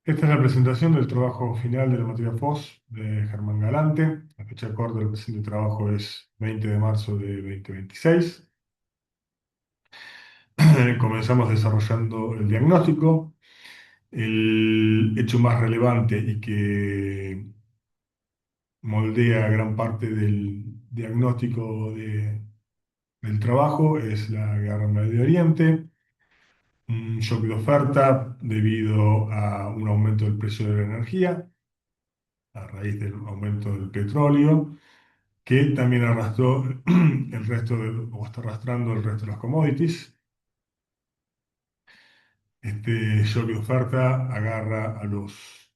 Esta es la presentación del trabajo final de la materia FOS de Germán Galante. La fecha corta del presente trabajo es 20 de marzo de 2026. Comenzamos desarrollando el diagnóstico. El hecho más relevante y que moldea gran parte del diagnóstico del trabajo es la guerra en Medio Oriente, un shock de oferta debido a un aumento del precio de la energía a raíz del aumento del petróleo que también arrastró el resto o está arrastrando el resto de las commodities. Este shock de oferta agarra a los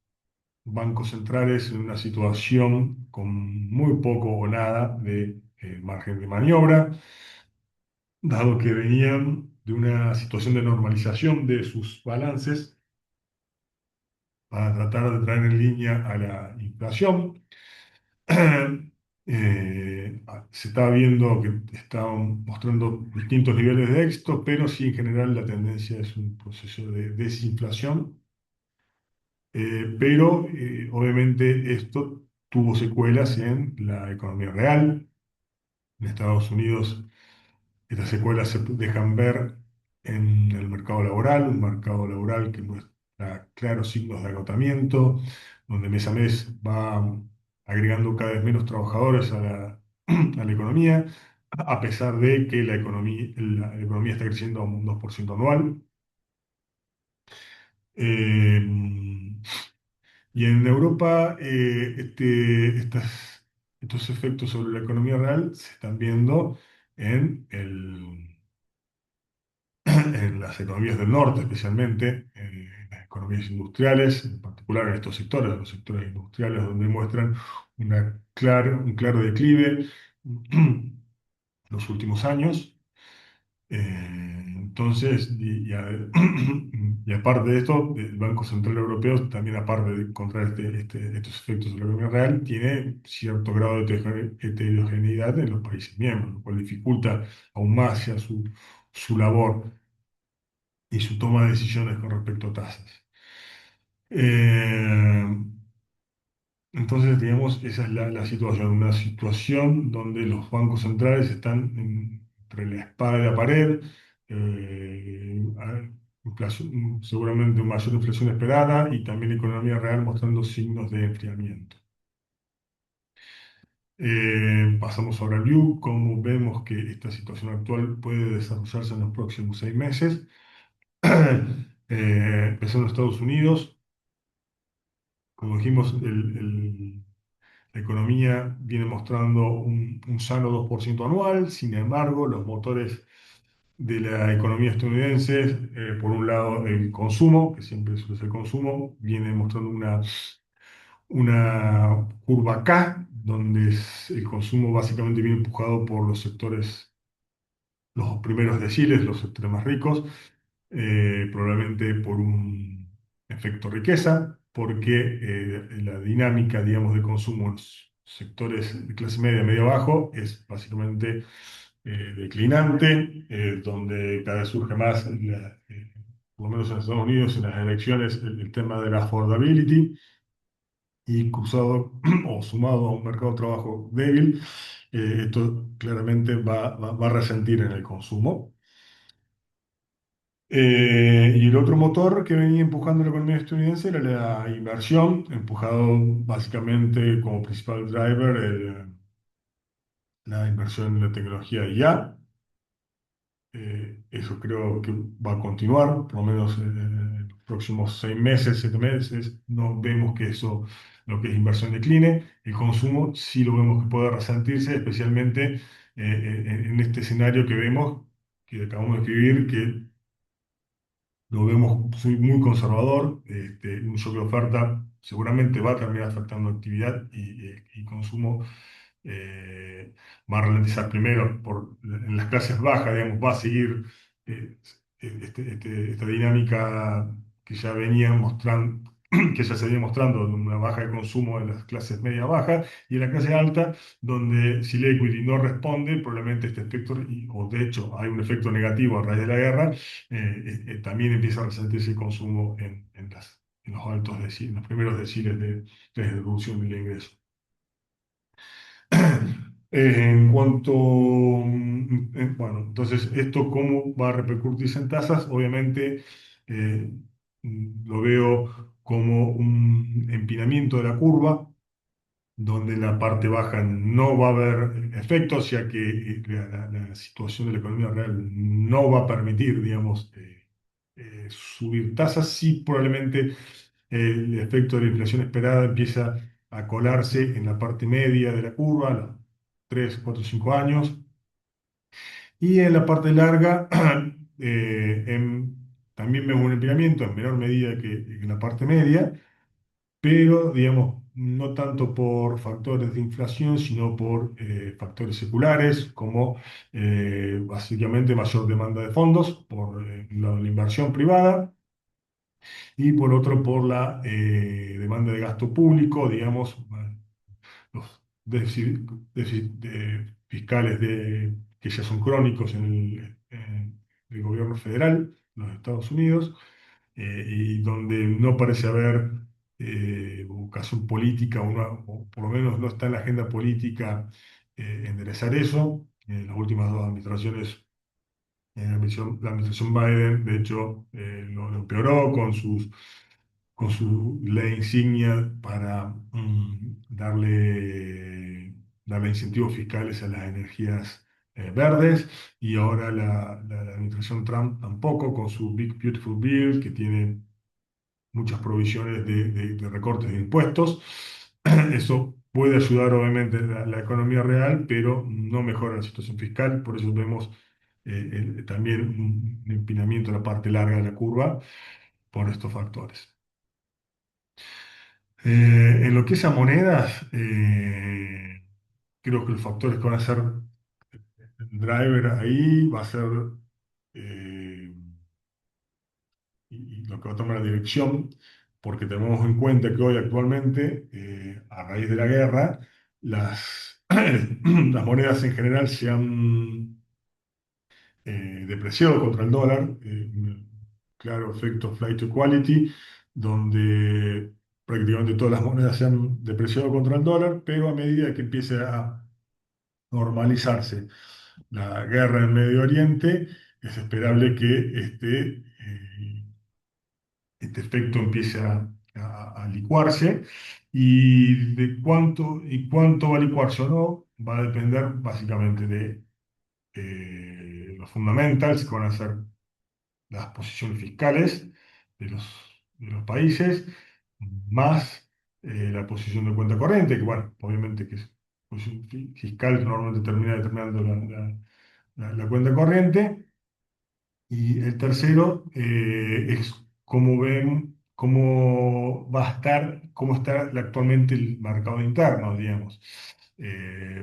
bancos centrales en una situación con muy poco o nada de margen de maniobra, dado que venían de una situación de normalización de sus balances para tratar de traer en línea a la inflación. Se está viendo que están mostrando distintos niveles de éxito, pero sí en general la tendencia es un proceso de desinflación. Pero obviamente esto tuvo secuelas en la economía real. En Estados Unidos estas secuelas se dejan ver en el mercado laboral, un mercado laboral que muestra claros signos de agotamiento, donde mes a mes va agregando cada vez menos trabajadores a a la economía, a pesar de que la economía está creciendo a un 2% anual. Eh, y en Europa, estos efectos sobre la economía real se están viendo en en las economías del norte, especialmente en las economías industriales, en particular en estos sectores, los sectores industriales, donde muestran un claro declive en los últimos años. Entonces, y aparte de esto, el Banco Central Europeo también, aparte de encontrar estos efectos de la economía real, tiene cierto grado de heterogeneidad en los países miembros, lo cual dificulta aún más ya su labor y su toma de decisiones con respecto a tasas. Eh, entonces, digamos, esa es la situación, una situación donde los bancos centrales están entre la espada y la pared, seguramente mayor inflación esperada y también la economía real mostrando signos de enfriamiento. Pasamos ahora al view, cómo vemos que esta situación actual puede desarrollarse en los próximos 6 meses. Empezando en Estados Unidos, como dijimos, la economía viene mostrando un sano 2% anual. Sin embargo, los motores de la economía estadounidense, por un lado el consumo, que siempre suele ser el consumo, viene mostrando una curva K, donde el consumo básicamente viene empujado por los sectores, los primeros deciles, los sectores más ricos, probablemente por un efecto riqueza, porque la dinámica, digamos, de consumo en los sectores de clase media, medio bajo, es básicamente declinante, donde cada vez surge más, por lo menos en Estados Unidos, en las elecciones, el tema de la affordability, y cruzado o sumado a un mercado de trabajo débil, esto claramente va a resentir en el consumo. Y el otro motor que venía empujando la economía estadounidense era la inversión, empujado básicamente como principal driver la inversión en la tecnología de IA. Eso creo que va a continuar, por lo menos en los próximos 6 meses, 7 meses. No vemos que eso, lo que es inversión, decline. El consumo sí lo vemos que puede resentirse, especialmente en este escenario que vemos, que acabamos de escribir, que lo vemos soy muy conservador. Un shock de oferta seguramente va a terminar afectando actividad y consumo. eh, Va a ralentizar primero en las clases bajas, digamos, va a seguir eh, esta dinámica que ya venía mostrando, que ya se venía mostrando de una baja de consumo en las clases media bajas y en la clase alta, donde si la equity no responde, probablemente este efecto, o de hecho hay un efecto negativo a raíz de la guerra, también empieza a resentirse el consumo en las en los altos en los primeros deciles de distribución del ingreso. En cuanto, bueno, entonces, ¿esto cómo va a repercutirse en tasas? Obviamente, eh, lo veo como un empinamiento de la curva, donde en la parte baja no va a haber efectos, ya que la situación de la economía real no va a permitir, digamos, subir tasas. Sí, probablemente el efecto de la inflación esperada empieza a colarse en la parte media de la curva, a los 3, 4, 5 años, y en la parte larga también vemos un empinamiento en menor medida que en la parte media, pero digamos, no tanto por factores de inflación, sino por factores seculares, como básicamente mayor demanda de fondos por la inversión privada y por otro por la demanda de gasto público, digamos, los déficit fiscales que ya son crónicos en el gobierno federal, en los Estados Unidos, y donde no parece haber vocación política, o por lo menos no está en la agenda política enderezar eso. En las últimas dos administraciones, la administración Biden, de hecho, lo empeoró con su ley insignia para darle incentivos fiscales a las energías verdes, y ahora la administración Trump tampoco, con su Big Beautiful Bill, que tiene muchas provisiones de recortes de impuestos. Eso puede ayudar obviamente la economía real, pero no mejora la situación fiscal. Por eso vemos también un empinamiento en la parte larga de la curva por estos factores. En lo que es a monedas, creo que los factores que van a ser el driver ahí va a ser eh, y lo que va a tomar la dirección, porque tenemos en cuenta que hoy actualmente, a raíz de la guerra, las monedas en general se han depreciado contra el dólar, claro efecto flight to quality, donde prácticamente todas las monedas se han depreciado contra el dólar, pero a medida que empiece a normalizarse la guerra en Medio Oriente, es esperable que este efecto empiece a licuarse, y de cuánto va a licuarse o no va a depender básicamente de los fundamentals, que van a ser las posiciones fiscales de los países, más la posición de cuenta corriente, que bueno, obviamente que es posición fiscal, normalmente termina determinando la cuenta corriente. Y el tercero es cómo va a estar, cómo está actualmente el mercado interno, digamos.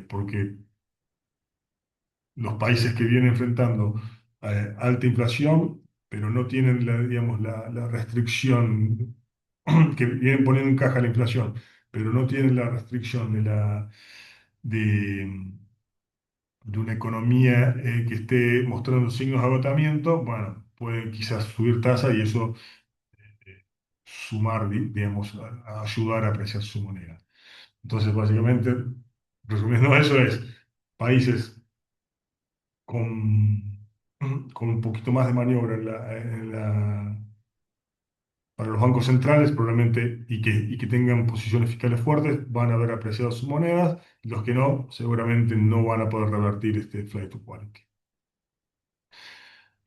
Porque los países que vienen enfrentando alta inflación, pero no tienen digamos, la restricción, que vienen poniendo en caja la inflación, pero no tienen la restricción de, de una economía que esté mostrando signos de agotamiento, bueno, pueden quizás subir tasa y eso sumar, digamos, a ayudar a apreciar su moneda. Entonces, básicamente, resumiendo eso, es países con, con un poquito más de maniobra para los bancos centrales, probablemente, y que tengan posiciones fiscales fuertes, van a haber apreciado sus monedas, y los que no, seguramente no van a poder revertir este flight to quality.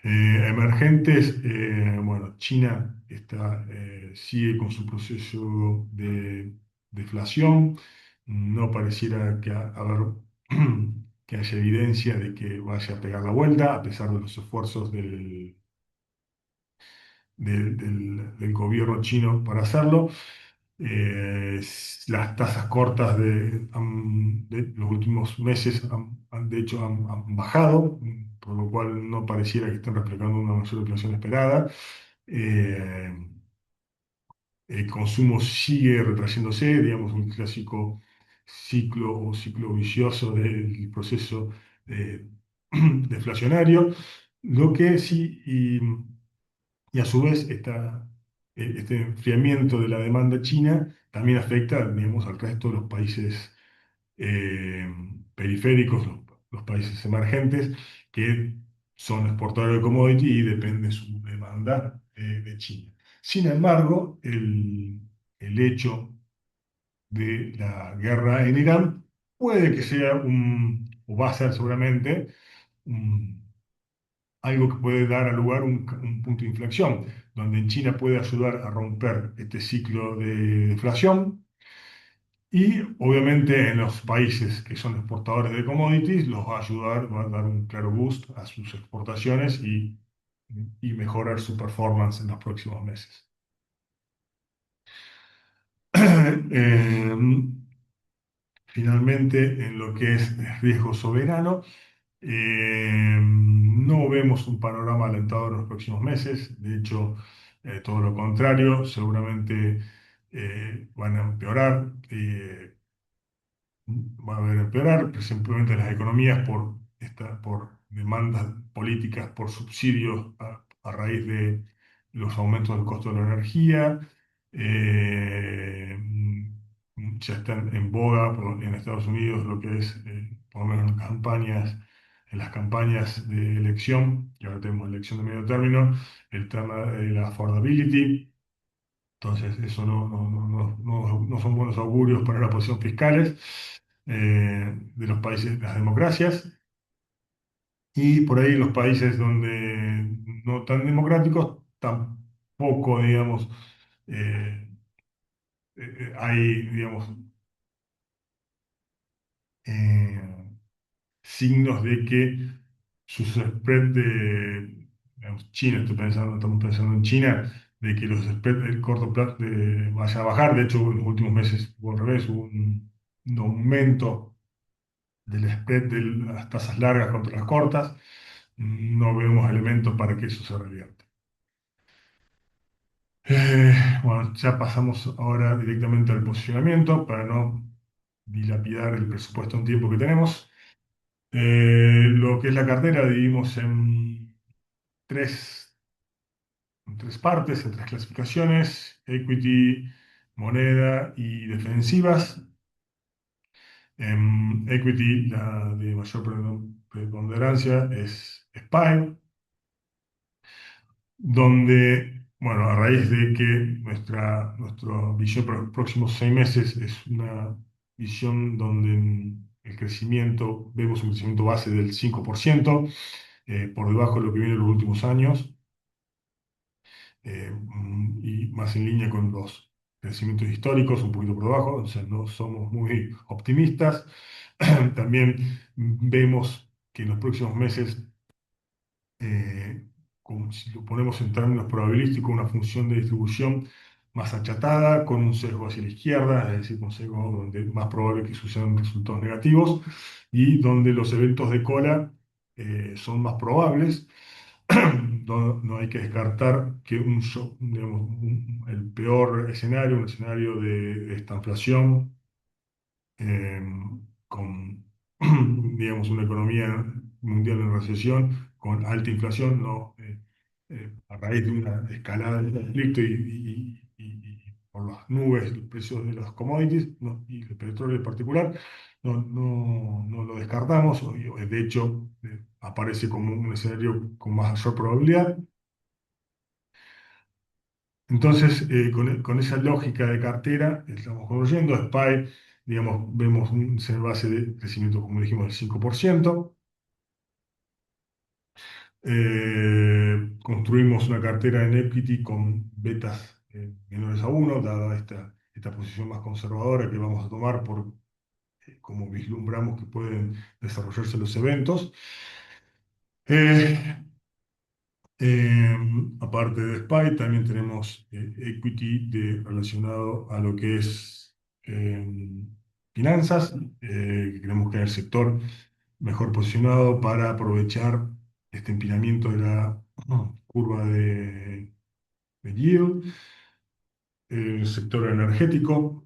Emergentes, bueno, China sigue con su proceso de deflación. No pareciera que haya evidencia de que vaya a pegar la vuelta, a pesar de los esfuerzos del gobierno chino para hacerlo. Las tasas cortas de los últimos meses de hecho han bajado, por lo cual no pareciera que estén reflejando una mayor inflación esperada. Eh, el consumo sigue retrayéndose, digamos, un clásico ciclo vicioso del proceso eh, deflacionario, lo que sí, y a su vez está. este enfriamiento de la demanda china también afecta, digamos, al resto de los países eh, periféricos, los países emergentes, que son exportadores de commodity y depende su demanda de China. Sin embargo, el hecho de la guerra en Irán puede que sea o va a ser seguramente, un- algo que puede dar a lugar un punto de inflexión, donde en China puede ayudar a romper este ciclo de deflación y obviamente en los países que son exportadores de commodities los va a ayudar, va a dar un claro boost a sus exportaciones y mejorar su performance en los próximos meses. Eh, Finalmente, en lo que es riesgo soberano, no vemos un panorama alentador en los próximos meses. De hecho, todo lo contrario, seguramente van a empeorar. Va a haber empeorar, pero simplemente las economías por demandas políticas, por subsidios a raíz de los aumentos del costo de la energía. Ya están en boga en Estados Unidos lo que es, por lo menos en las campañas de elección, y ahora tenemos elección de medio término, el tema de la affordability. Entonces, eso no son buenos augurios para las posiciones fiscales de los países, de las democracias. Y por ahí los países donde no tan democráticos, tampoco, digamos, eh, hay, digamos, eh, signos de que sus spreads digamos, China, estamos pensando en China, de que los spreads del corto plazo vayan a bajar. De hecho, en los últimos meses, hubo al revés, hubo un aumento del spread de las tasas largas contra las cortas. No vemos elementos para que eso se revierta. Bueno, ya pasamos ahora directamente al posicionamiento para no dilapidar el presupuesto en tiempo que tenemos. Lo que es la cartera dividimos tres, en tres partes, en tres clasificaciones: equity, moneda y defensivas. En equity, la de mayor preponderancia es SPY, donde, bueno, a raíz de que nuestra visión para los próximos 6 meses es una visión donde en el crecimiento, vemos un crecimiento base del 5%, por debajo de lo que viene en los últimos años, y más en línea con los crecimientos históricos, un poquito por debajo, o sea, no somos muy optimistas. También vemos que en los próximos meses, como si lo ponemos en términos probabilísticos, una función de distribución más achatada, con un sesgo hacia la izquierda, es decir, un sesgo donde es más probable que sucedan resultados negativos y donde los eventos de cola son más probables. No hay que descartar que digamos, el peor escenario, un escenario de esta inflación, eh, con digamos, una economía mundial en recesión, con alta inflación, ¿no? A raíz de una escalada del conflicto y por las nubes los precios de los commodities, ¿no? Y el petróleo en particular, no lo descartamos. De hecho, aparece como un escenario con mayor probabilidad. Entonces, con esa lógica de cartera, estamos construyendo SPY, digamos, vemos un base de crecimiento, como dijimos, del 5%. Construimos una cartera en equity con betas menores a 1, dada esta posición más conservadora que vamos a tomar por cómo vislumbramos que pueden desarrollarse los eventos. Eh, Eh, Aparte de SPY, también tenemos equity relacionado a lo que es finanzas, que creemos que es el sector mejor posicionado para aprovechar este empinamiento de la curva de yield. El sector energético,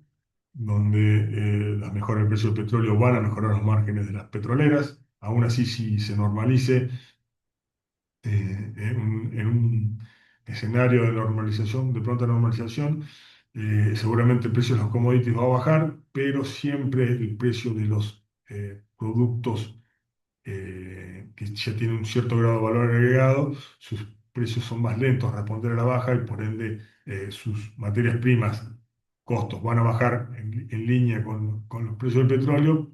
donde las mejoras del precio del petróleo van a mejorar los márgenes de las petroleras. Aún así, si se normalice en un escenario de normalización, de pronta normalización, seguramente el precio de los commodities va a bajar, pero siempre el precio de los productos que ya tienen un cierto grado de valor agregado, sus precios son más lentos a responder a la baja y por ende sus materias primas, costos van a bajar en línea con los precios del petróleo,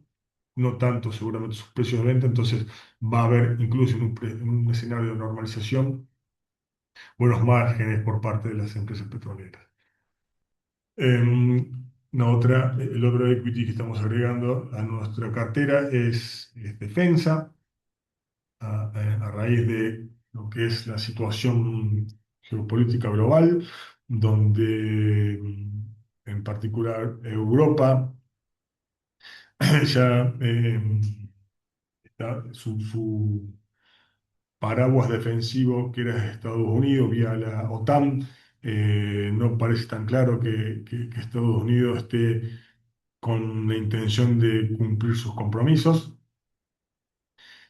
no tanto seguramente sus precios de venta, entonces va a haber incluso en un escenario de normalización buenos márgenes por parte de las empresas petroleras. El otro equity que estamos agregando a nuestra cartera es defensa, a raíz de lo que es la situación geopolítica global, donde en particular Europa ya su paraguas defensivo, que era Estados Unidos vía la OTAN, no parece tan claro que Estados Unidos esté con la intención de cumplir sus compromisos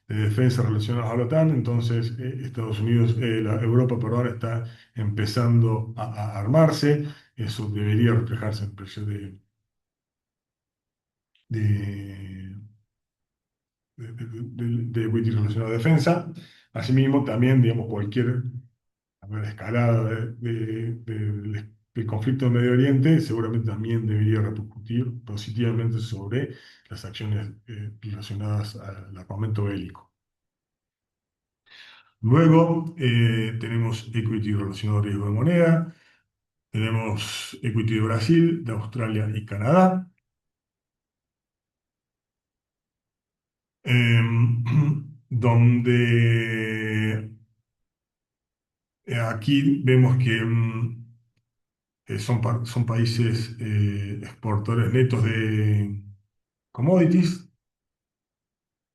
de defensa relacionados a la OTAN. Entonces Estados Unidos, Europa, perdón, está empezando a armarse. Eso debería reflejarse en el precio de, de equity relacionado a defensa. Asimismo, también, digamos, cualquier escalada del conflicto en Medio Oriente seguramente también debería repercutir positivamente sobre las acciones relacionadas al armamento bélico. Luego tenemos equity relacionado a riesgo de moneda, tenemos equity de Brasil, de Australia y Canadá. Donde aquí vemos que son países exportadores netos de commodities,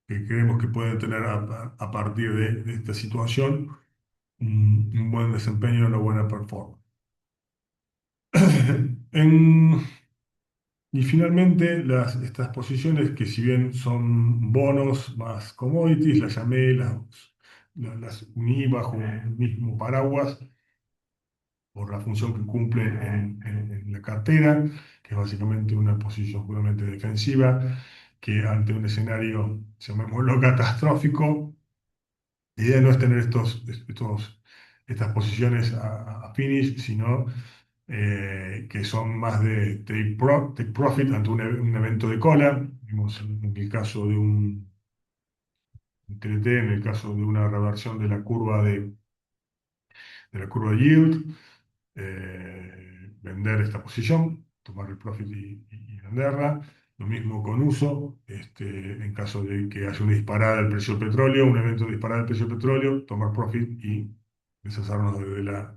que creemos que pueden tener a partir de esta situación un buen desempeño y una buena performance. En Y finalmente, estas posiciones que si bien son bonos más commodities, las llamé, las uní bajo un mismo paraguas por la función que cumplen en la cartera, que es básicamente una posición puramente defensiva, que ante un escenario, llamémoslo catastrófico, la idea no es tener estas posiciones a finish, sino que son más de take profit ante un evento de cola. Vimos en el caso de un TLT, en el caso de una reversión de la curva de yield, vender esta posición, tomar el profit y venderla. Lo mismo con uso, en caso de que haya una disparada del precio del petróleo, un evento de disparada del precio del petróleo, tomar profit y deshacernos de la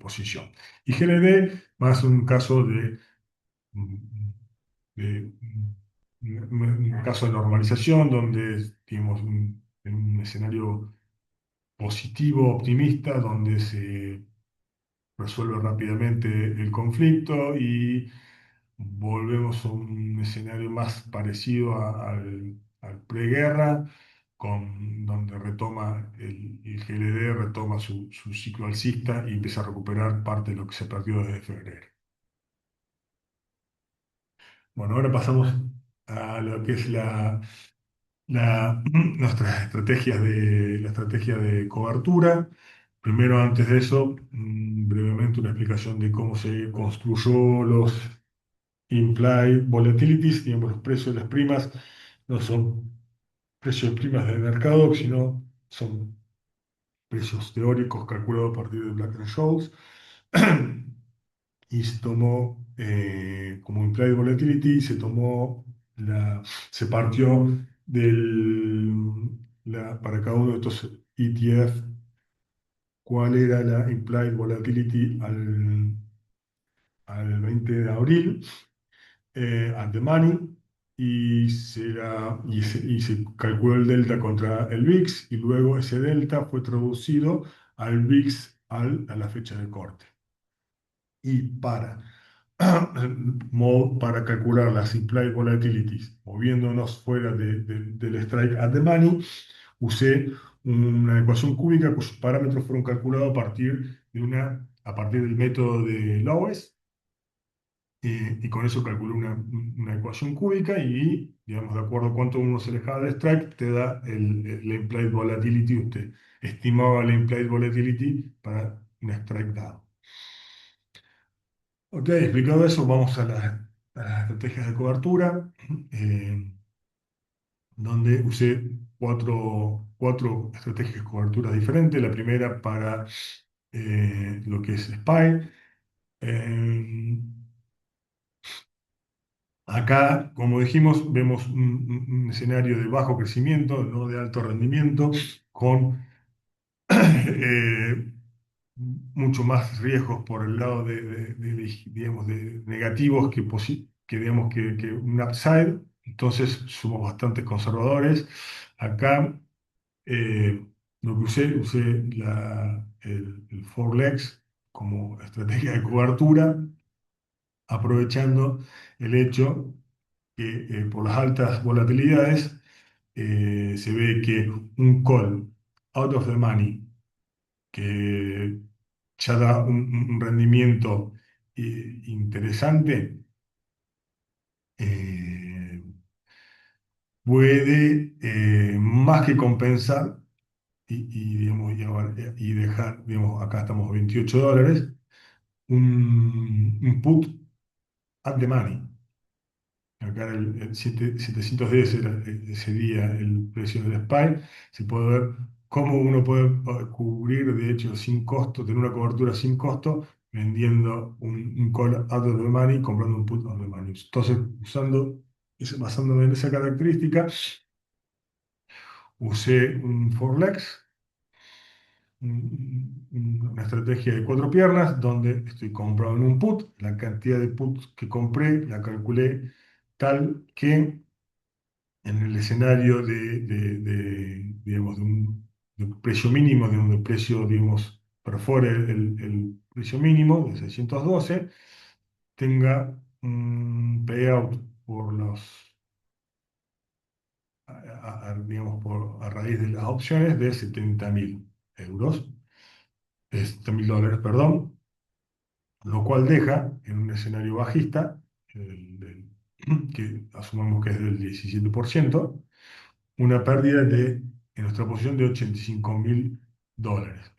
posición. Y GLD, más un caso de un caso de normalización donde tenemos en un escenario positivo, optimista, donde se resuelve rápidamente el conflicto y volvemos a un escenario más parecido al preguerra, donde retoma el GLD, retoma su ciclo alcista y empieza a recuperar parte de lo que se perdió desde febrero. Bueno, ahora pasamos a lo que es nuestras estrategias la estrategia de cobertura. Primero, antes de eso, brevemente una explicación de cómo se construyó los implied volatilities, digamos, los precios de las primas. No son precios de primas de mercado, sino son precios teóricos calculados a partir de Black-Scholes. Y se tomó como implied volatility, se partió para cada uno de estos ETF, cuál era la implied volatility al 20 de abril, at the money, y se calculó el delta contra el VIX, y luego ese delta fue traducido al VIX a la fecha de corte. Y para calcular las implied volatilities, moviéndonos fuera del strike at the money, usé una ecuación cúbica cuyos parámetros fueron calculados a partir del método de Lowes, y con eso calculó una ecuación cúbica y, digamos, de acuerdo a cuánto uno se alejaba del strike, te da la implied volatility. Usted estimaba la implied volatility para un strike dado. Ok, explicado eso, vamos a las estrategias de cobertura, eh, donde usé cuatro estrategias de cobertura diferentes. La primera para lo que es SPY. Eh, Acá, como dijimos, vemos un escenario de bajo crecimiento, no de alto rendimiento, con eh, mucho más riesgos por el lado digamos, de negativos digamos, que un upside. Entonces, somos bastante conservadores. Acá, eh, lo que usé el Four Legs como estrategia de cobertura, aprovechando el hecho que por las altas volatilidades se ve que un call out of the money que ya da un rendimiento interesante, eh, puede más que compensar digamos, y dejar, digamos, acá estamos a $28, un put at the money. Acá el 710 sería el precio del SPY. Se puede ver cómo uno puede cubrir, de hecho, sin costo, tener una cobertura sin costo, vendiendo un call out of the money, comprando un put out of the money. Entonces, basándome en esa característica, usé un Forlex, una estrategia de cuatro piernas, donde estoy comprado en un put. La cantidad de puts que compré la calculé tal que en el escenario digamos, de un precio mínimo, de un precio, digamos, perfore el precio mínimo de 612, tenga un payout por digamos, a raíz de las opciones de 70.000 euros, $70.000, perdón, lo cual deja en un escenario bajista, que asumamos que es del 17%, una pérdida en nuestra posición de $85.000.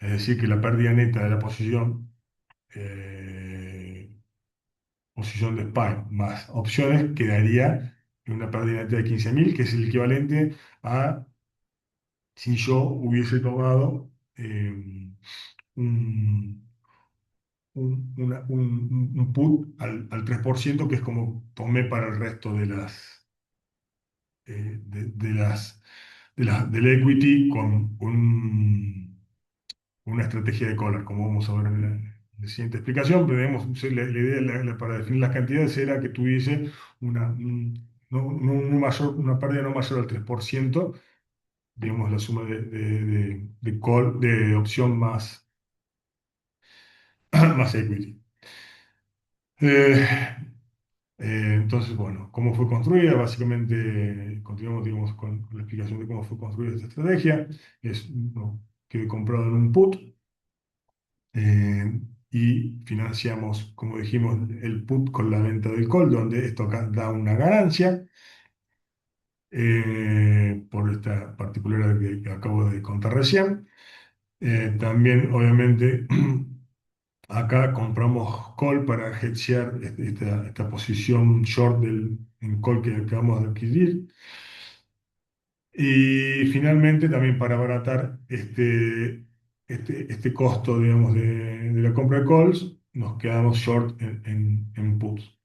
Es decir, que la pérdida neta de la eh, posición de SPY más opciones quedaría en una pérdida neta de 15.000, que es el equivalente a si yo hubiese tomado un, un put al 3%, que es como tomé para el resto de las, del equity con una estrategia de collar, como vamos a ver en la siguiente explicación. Pero digamos, la idea para definir las cantidades era que tuviese una pérdida no mayor al 3%, digamos, la suma de opción más, más equity. Eh, entonces, bueno, ¿cómo fue construida? Básicamente, continuamos, digamos, con la explicación de cómo fue construida esta estrategia. Quedé comprado en un put, y financiamos, como dijimos, el put con la venta del call, donde esto acá da una ganancia, por esta particularidad que acabo de contar recién. También, obviamente, acá compramos call para hedgear esta posición short en call que acabamos de adquirir. Y finalmente, también para abaratar este costo, digamos, de la compra de calls, nos quedamos short en puts.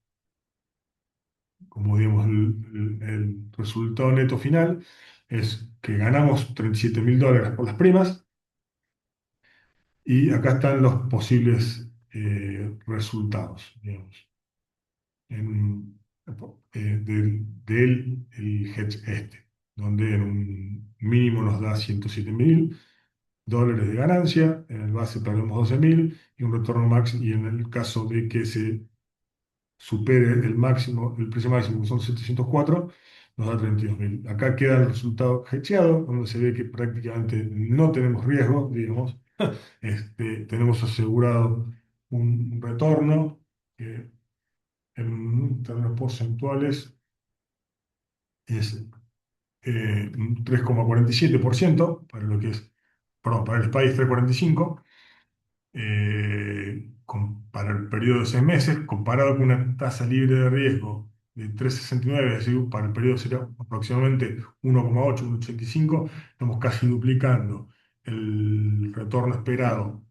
Como digamos, el resultado neto final es que ganamos $37.000 por las primas, y acá están los posibles resultados, digamos, en- del el hedge donde en un mínimo nos da $107.000 de ganancia, en el base perdemos 12.000 y un retorno máximo, y en el caso de que se supere el máximo, el precio máximo, que son 704, nos da 32.000. Acá queda el resultado hedgeado, donde se ve que prácticamente no tenemos riesgo, digamos. Tenemos asegurado un retorno que en términos porcentuales es un 3,47% para lo que es, perdón, para el SPY es 3,45, para el periodo de 6 meses, comparado con una tasa libre de riesgo de 3,69, es decir, para el periodo sería aproximadamente 1,8, 1,85, estamos casi duplicando el retorno esperado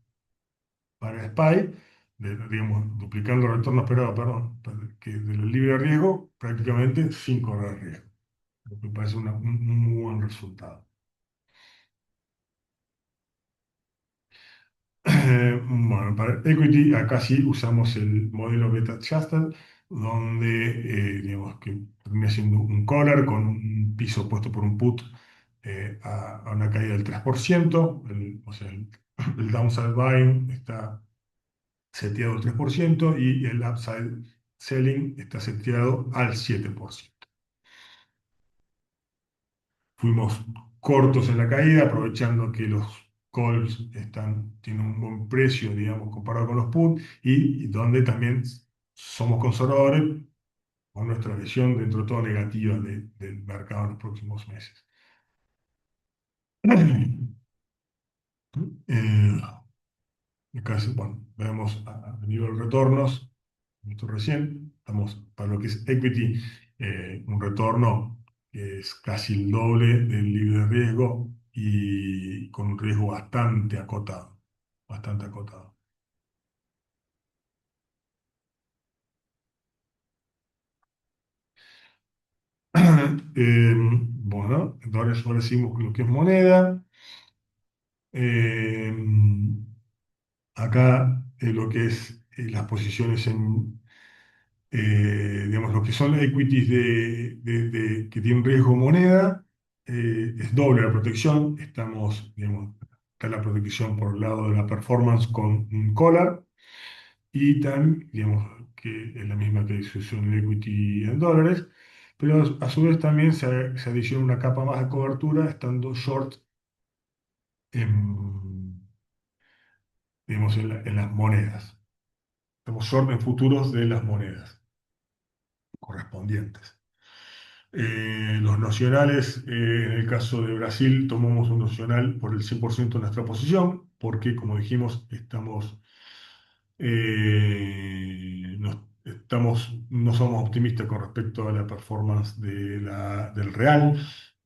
para el SPY, digamos, duplicando el retorno esperado, perdón, que del libre de riesgo, prácticamente sin correr riesgo, lo que parece un muy buen resultado. Bueno, para equity, acá sí usamos el modelo beta adjusted, donde digamos que termina siendo un collar con un piso puesto por un put a una caída del 3%. O sea, el downside buying está seteado al 3% y el upside selling está seteado al 7%. Fuimos cortos en la caída, aprovechando que los calls tienen un buen precio, digamos, comparado con los puts, y donde también somos conservadores con nuestra visión dentro de todo negativa del mercado en los próximos meses. Eh, Acá, bueno, vemos a nivel de retornos, esto recién, estamos para lo que es equity, un retorno que es casi el doble del libre de riesgo y con un riesgo bastante acotado, bastante acotado. Bueno, entonces ahora seguimos con lo que es moneda. Eh, Acá lo que es las posiciones digamos, lo que son equities que tienen riesgo moneda, es doble la protección. Digamos, está la protección por el lado de la performance con un collar y también, digamos, que es la misma que se usó en el equity en dólares, pero a su vez también se adiciona una capa más de cobertura estando short en, digamos, en las monedas. Estamos short en futuros de las monedas correspondientes. Los nacionales, en el caso de Brasil, tomamos un nacional por el 100% de nuestra posición, porque, como dijimos, no somos optimistas con respecto a la performance del real.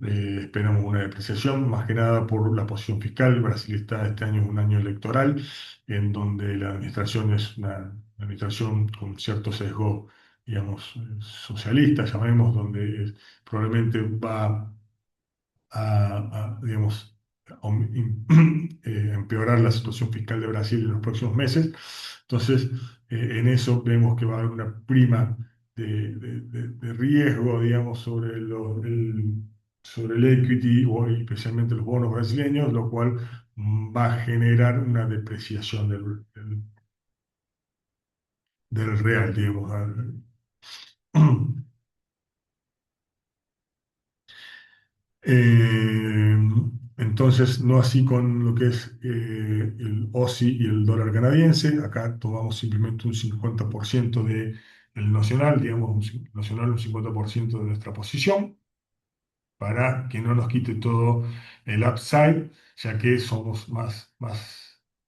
Esperamos una depreciación, más que nada por la posición fiscal. Brasil está este año en un año electoral, en donde la administración es una administración con cierto sesgo, digamos, socialista, llamemos, donde probablemente va digamos, empeorar la situación fiscal de Brasil en los próximos meses. Entonces, en eso vemos que va a haber una prima de riesgo, digamos, sobre el equity o especialmente los bonos brasileños, lo cual va a generar una depreciación del real, digamos. Eh, entonces, no así con lo que es el OSI y el dólar canadiense. Acá tomamos simplemente un 50% del nacional, digamos, nacional un 50% de nuestra posición, para que no nos quite todo el upside, ya que somos más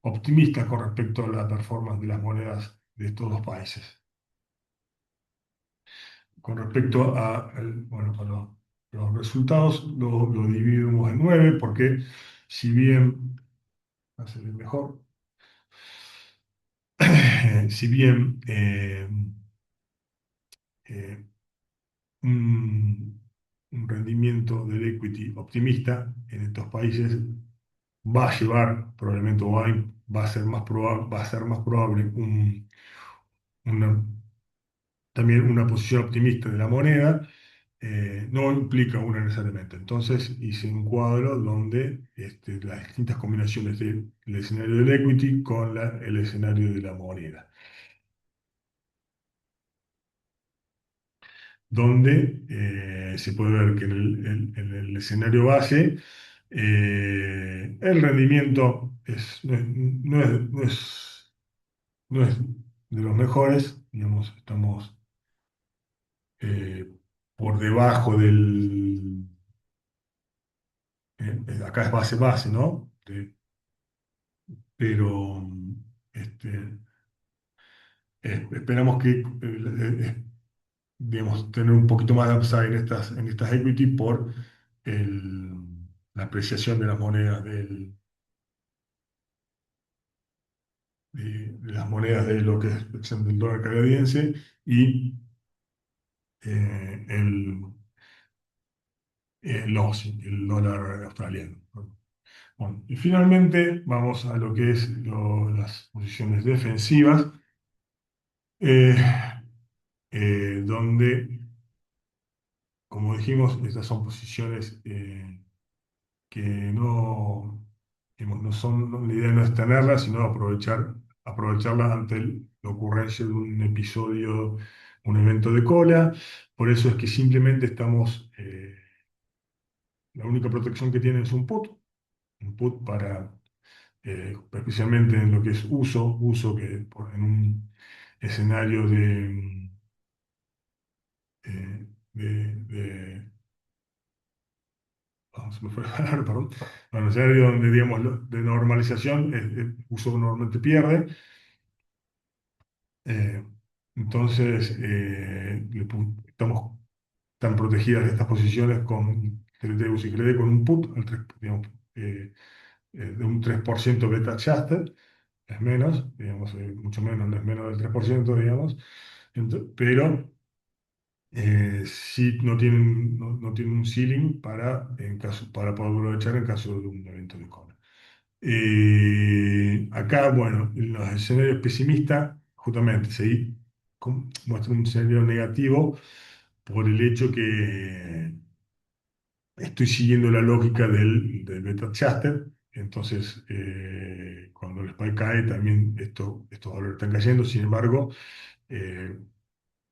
optimistas con respecto a la performance de las monedas de estos dos países. Con respecto bueno, a los resultados, lo dividimos en 9, porque si bien, va a ser mejor, si bien eh, un, un rendimiento del equity optimista en estos países va a llevar, probablemente, va a ser más probable, va a ser más probable una también una posición optimista de la moneda, no implica una necesariamente. Entonces hice un cuadro donde las distintas combinaciones del escenario del equity con el escenario de la moneda. donde se puede ver que en el escenario base el rendimiento no es de los mejores, digamos, estamos eh, por debajo acá es base base, ¿no? Pero este, esperamos que digamos, tener un poquito más de upside en estas equity por el- la apreciación de las monedas de las monedas de lo que es la acción del dólar canadiense y el el Aussie, el dólar australiano. Bueno, y finalmente vamos a lo que es las posiciones defensivas, eh, donde, como dijimos, estas son posiciones que no, digamos, no son, la idea no es tenerlas, sino aprovecharlas ante la ocurrencia de un episodio, un evento de cola. Por eso es que simplemente la única protección que tienen es un put para, especialmente en lo que es uso que en un escenario de se me fue la palabra, perdón. Bueno, escenario donde, digamos, de normalización, uso normalmente pierde. Eh, entonces, estamos tan protegidas de estas posiciones con CLT, UCI y CLD con un put digamos, de un 3% beta adjusted, es menos, digamos, mucho menos, no es menos del 3%, digamos, pero sí no tienen un ceiling para poder aprovechar en caso de un evento de cola. Acá, bueno, en los escenarios pesimistas, justamente, muestra un escenario negativo por el hecho que estoy siguiendo la lógica del beta adjuster. Entonces, cuando el SPY cae, también estos valores están cayendo. Sin embargo, eh,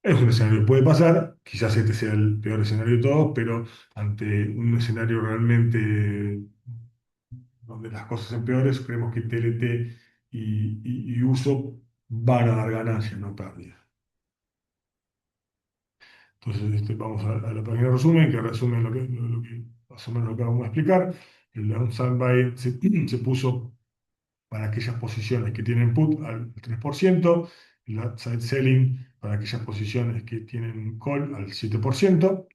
es un escenario que puede pasar. Quizás este sea el peor escenario de todos, pero ante un escenario realmente donde las cosas empeores, creemos que TLT y uso van a dar ganancias, no pérdidas. Entonces, vamos a la página de resumen, que resume lo que más o menos lo que vamos a explicar. El downside buy se puso para aquellas posiciones que tienen put al 3%, el upside selling para aquellas posiciones que tienen call al 7%.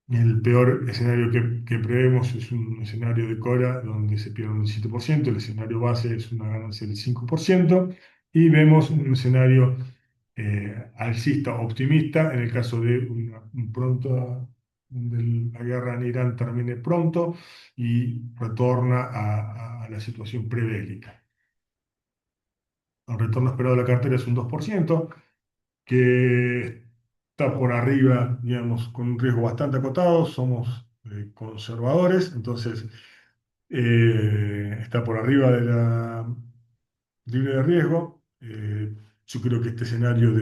El peor escenario que prevemos es un escenario de Cora donde se pierde un 7%, el escenario base es una ganancia del 5%, y vemos un escenario alcista optimista en el caso de donde la guerra en Irán termine pronto y retorna a la situación prebélica. El retorno esperado de la cartera es un 2%, que está por arriba, digamos, con un riesgo bastante acotado. Somos conservadores, entonces está por arriba de la libre de riesgo. Yo creo que este escenario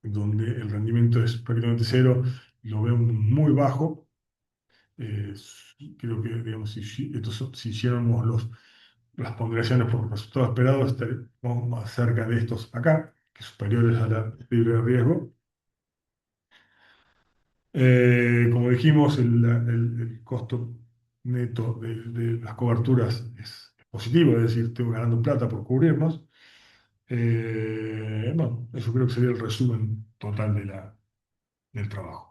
donde el rendimiento es prácticamente cero, lo veo muy bajo. Eh, Creo que, digamos, si hiciéramos las ponderaciones por los resultados esperados, estaríamos más cerca de estos acá, que superiores a la libre de riesgo. Como dijimos, el costo neto de las coberturas es positivo, es decir, estoy ganando plata por cubrirnos. Bueno, eso creo que sería el resumen total del trabajo.